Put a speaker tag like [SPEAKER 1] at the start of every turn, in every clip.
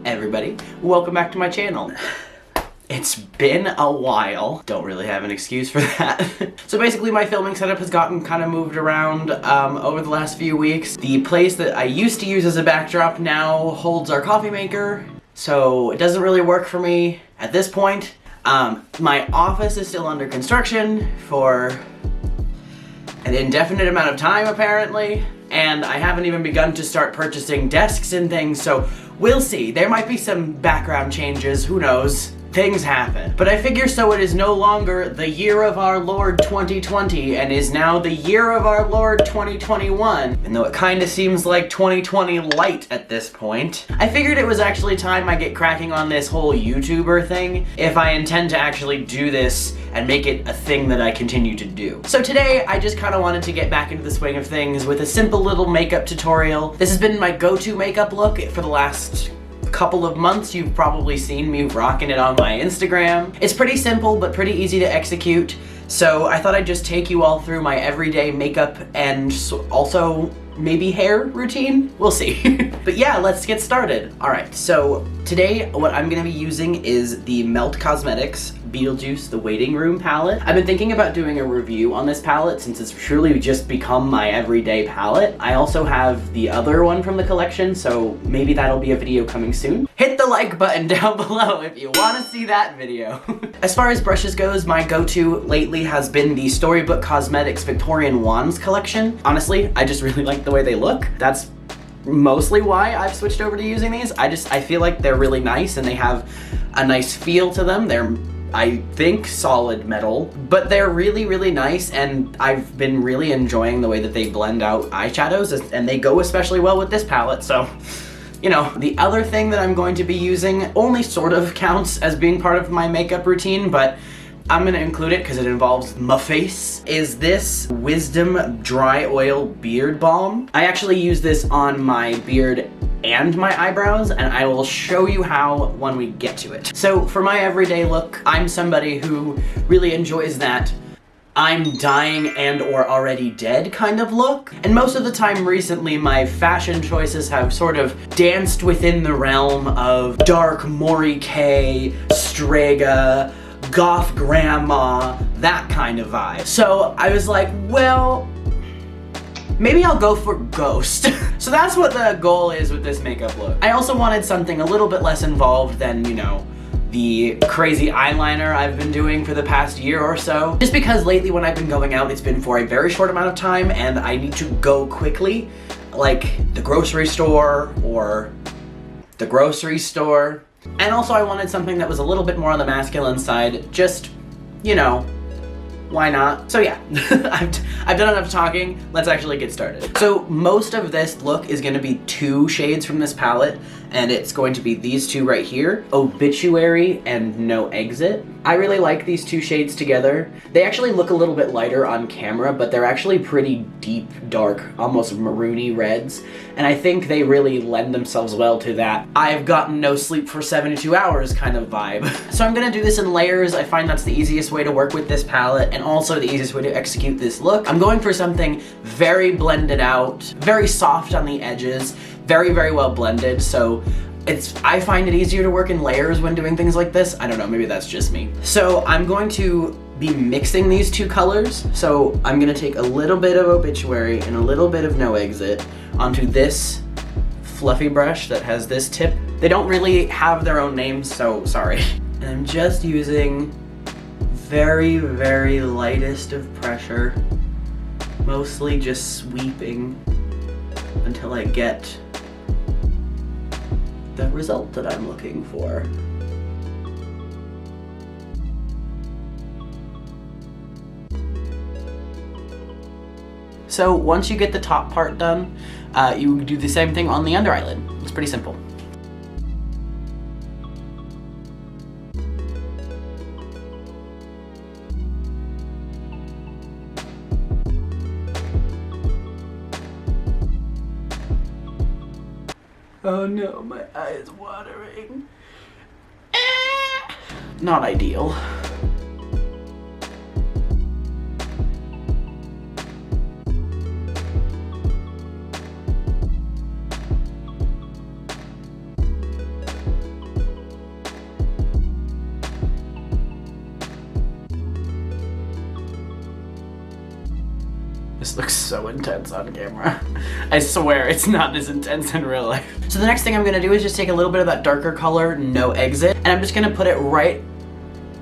[SPEAKER 1] everybody, welcome back to my channel. It's been a while. Don't really have an excuse for that. So basically my filming setup has gotten kind of moved around over the last few weeks. The place that I used to use as a backdrop now holds our coffee maker, so it doesn't really work for me at this point. My office is still under construction for an indefinite amount of time apparently, and I haven't even begun to start purchasing desks and things, so we'll see. There might be some background changes, who knows? Things happen. But I figure so it is no longer the year of our Lord 2020 and is now the year of our Lord 2021. Even though it kind of seems like 2020 light at this point. I figured it was actually time I get cracking on this whole YouTuber thing if I intend to actually do this and make it a thing that I continue to do. So today I just kind of wanted to get back into the swing of things with a simple little makeup tutorial. This has been my go-to makeup look for the last couple of months. You've probably seen me rocking it on my Instagram. It's pretty simple but pretty easy to execute, so I thought I'd just take you all through my everyday makeup and also maybe hair routine? We'll see. But yeah, let's get started. Alright, so today what I'm gonna be using is the Melt Cosmetics Beetlejuice The Waiting Room palette. I've been thinking about doing a review on this palette since it's truly just become my everyday palette. I also have the other one from the collection, so maybe that'll be a video coming soon. Hit the like button down below if you want to see that video. As far as brushes goes, my go-to lately has been the Storybook Cosmetics Victorian Wands collection. Honestly, I just really like the way they look. That's mostly why I've switched over to using these. I feel like they're really nice and they have a nice feel to them. They're, I think, solid metal, but they're really, really nice, and I've been really enjoying the way that they blend out eyeshadows, and they go especially well with this palette, so, you know. The other thing that I'm going to be using only sort of counts as being part of my makeup routine, but I'm gonna include it because it involves my face, is this Wisdom Dry Oil Beard Balm. I actually use this on my beard and my eyebrows, and I will show you how when we get to it. So for my everyday look, I'm somebody who really enjoys that I'm dying and or already dead kind of look. And most of the time recently, my fashion choices have sort of danced within the realm of dark Mori K, Strega, Goth grandma, that kind of vibe. So I was like, well, maybe I'll go for Ghost. So that's what the goal is with this makeup look. I also wanted something a little bit less involved than, you know, the crazy eyeliner I've been doing for the past year or so. Just because lately when I've been going out, it's been for a very short amount of time and I need to go quickly, like the grocery store or the grocery store. And also I wanted something that was a little bit more on the masculine side, just, you know, why not? So yeah, I've done enough talking, let's actually get started. So most of this look is gonna be two shades from this palette, and it's going to be these two right here, Obituary and No Exit. I really like these two shades together. They actually look a little bit lighter on camera, but they're actually pretty deep, dark, almost maroony reds, and I think they really lend themselves well to that I've gotten no sleep for 72 hours kind of vibe. So I'm gonna do this in layers. I find that's the easiest way to work with this palette, and also the easiest way to execute this look. I'm going for something very blended out, very soft on the edges, very, very well blended, so I find it easier to work in layers when doing things like this. I don't know, maybe that's just me. So I'm going to be mixing these two colors. So I'm gonna take a little bit of Obituary and a little bit of No Exit onto this fluffy brush that has this tip. They don't really have their own names, so sorry. And I'm just using very, very lightest of pressure, mostly just sweeping until I get the result that I'm looking for. So once you get the top part done, you do the same thing on the under eyelid. It's pretty simple. Oh no, my eye is watering. Not ideal. looks so intense on camera. I swear it's not as intense in real life. So the next thing I'm gonna do is just take a little bit of that darker color, No Exit, and I'm just gonna put it right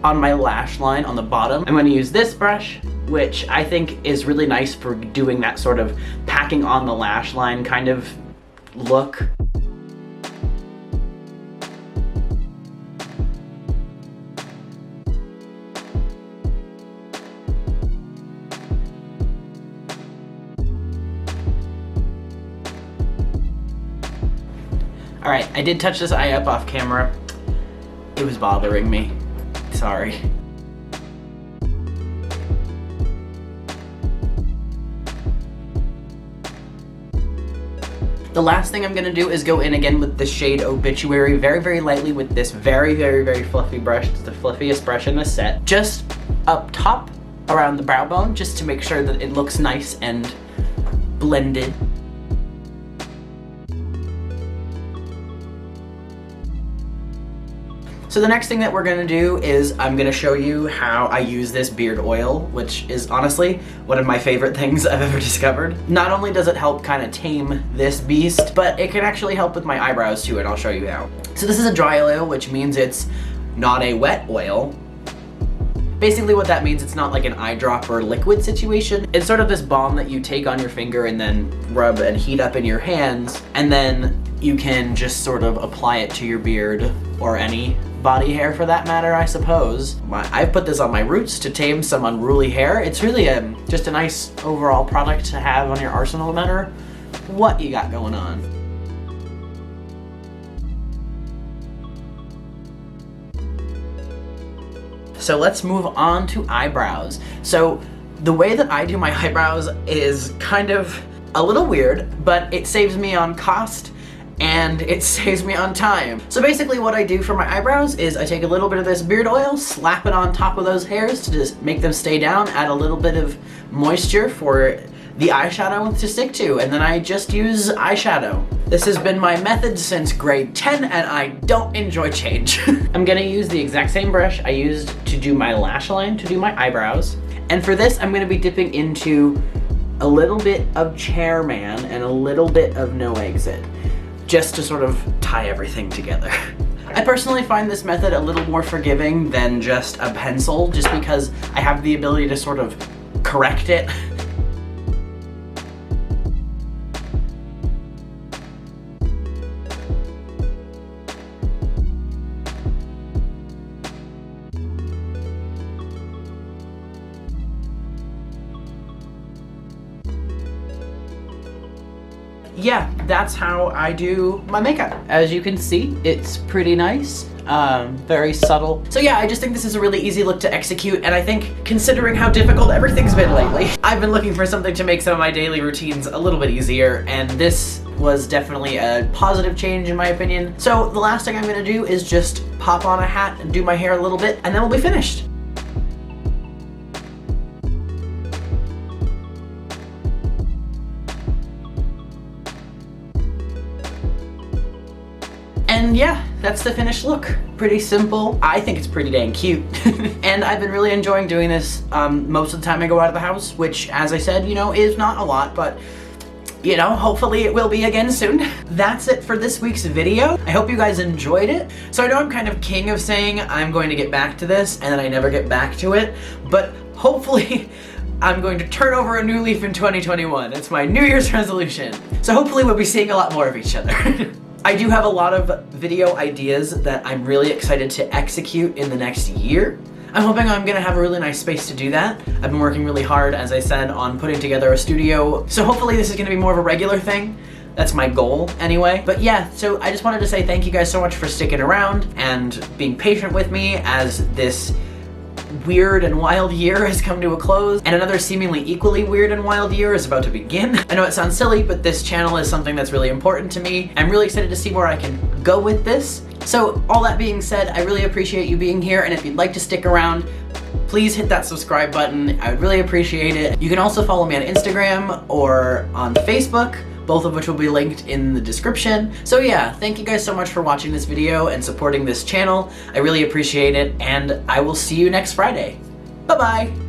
[SPEAKER 1] on my lash line on the bottom. I'm gonna use this brush, which I think is really nice for doing that sort of packing on the lash line kind of look. Alright, I did touch this eye up off camera. It was bothering me. Sorry. The last thing I'm gonna do is go in again with the shade Obituary very, very lightly with this very, very, very fluffy brush. It's the fluffiest brush in the set. Just up top around the brow bone, just to make sure that it looks nice and blended. So the next thing that we're gonna do is I'm gonna show you how I use this beard oil, which is honestly one of my favorite things I've ever discovered. Not only does it help kind of tame this beast, but it can actually help with my eyebrows too, and I'll show you how. So this is a dry oil, which means it's not a wet oil. Basically what that means, it's not like an eye drop or liquid situation. It's sort of this balm that you take on your finger and then rub and heat up in your hands, and then you can just sort of apply it to your beard or any body hair for that matter, I suppose. I've put this on my roots to tame some unruly hair. It's really just a nice overall product to have on your arsenal no matter what you got going on. So let's move on to eyebrows. So the way that I do my eyebrows is kind of a little weird, but it saves me on cost and it saves me on time. So basically what I do for my eyebrows is I take a little bit of this beard oil, slap it on top of those hairs to just make them stay down, add a little bit of moisture for the eyeshadow to stick to, and then I just use eyeshadow. This has been my method since grade 10 and I don't enjoy change. I'm gonna use the exact same brush I used to do my lash line, to do my eyebrows. And for this, I'm gonna be dipping into a little bit of Chairman and a little bit of No Exit, just to sort of tie everything together. I personally find this method a little more forgiving than just a pencil, just because I have the ability to sort of correct it. Yeah, that's how I do my makeup. As you can see, it's pretty nice, very subtle. So yeah, I just think this is a really easy look to execute, and I think considering how difficult everything's been lately, I've been looking for something to make some of my daily routines a little bit easier, and this was definitely a positive change in my opinion. So the last thing I'm gonna do is just pop on a hat and do my hair a little bit, and then we'll be finished. And yeah, that's the finished look. Pretty simple. I think it's pretty dang cute. And I've been really enjoying doing this most of the time I go out of the house, which, as I said, you know, is not a lot, but you know, hopefully it will be again soon. That's it for this week's video. I hope you guys enjoyed it. So I know I'm kind of king of saying I'm going to get back to this and then I never get back to it, but hopefully I'm going to turn over a new leaf in 2021. It's my New Year's resolution. So hopefully we'll be seeing a lot more of each other. I do have a lot of video ideas that I'm really excited to execute in the next year. I'm hoping I'm gonna have a really nice space to do that. I've been working really hard, as I said, on putting together a studio, so hopefully this is gonna be more of a regular thing. That's my goal anyway. But yeah, so I just wanted to say thank you guys so much for sticking around and being patient with me as this weird and wild year has come to a close, and another seemingly equally weird and wild year is about to begin. I know it sounds silly, but this channel is something that's really important to me. I'm really excited to see where I can go with this. So all that being said, I really appreciate you being here, and if you'd like to stick around, please hit that subscribe button. I would really appreciate it. You can also follow me on Instagram or on Facebook, both of which will be linked in the description. So yeah, thank you guys so much for watching this video and supporting this channel. I really appreciate it, and I will see you next Friday. Bye-bye!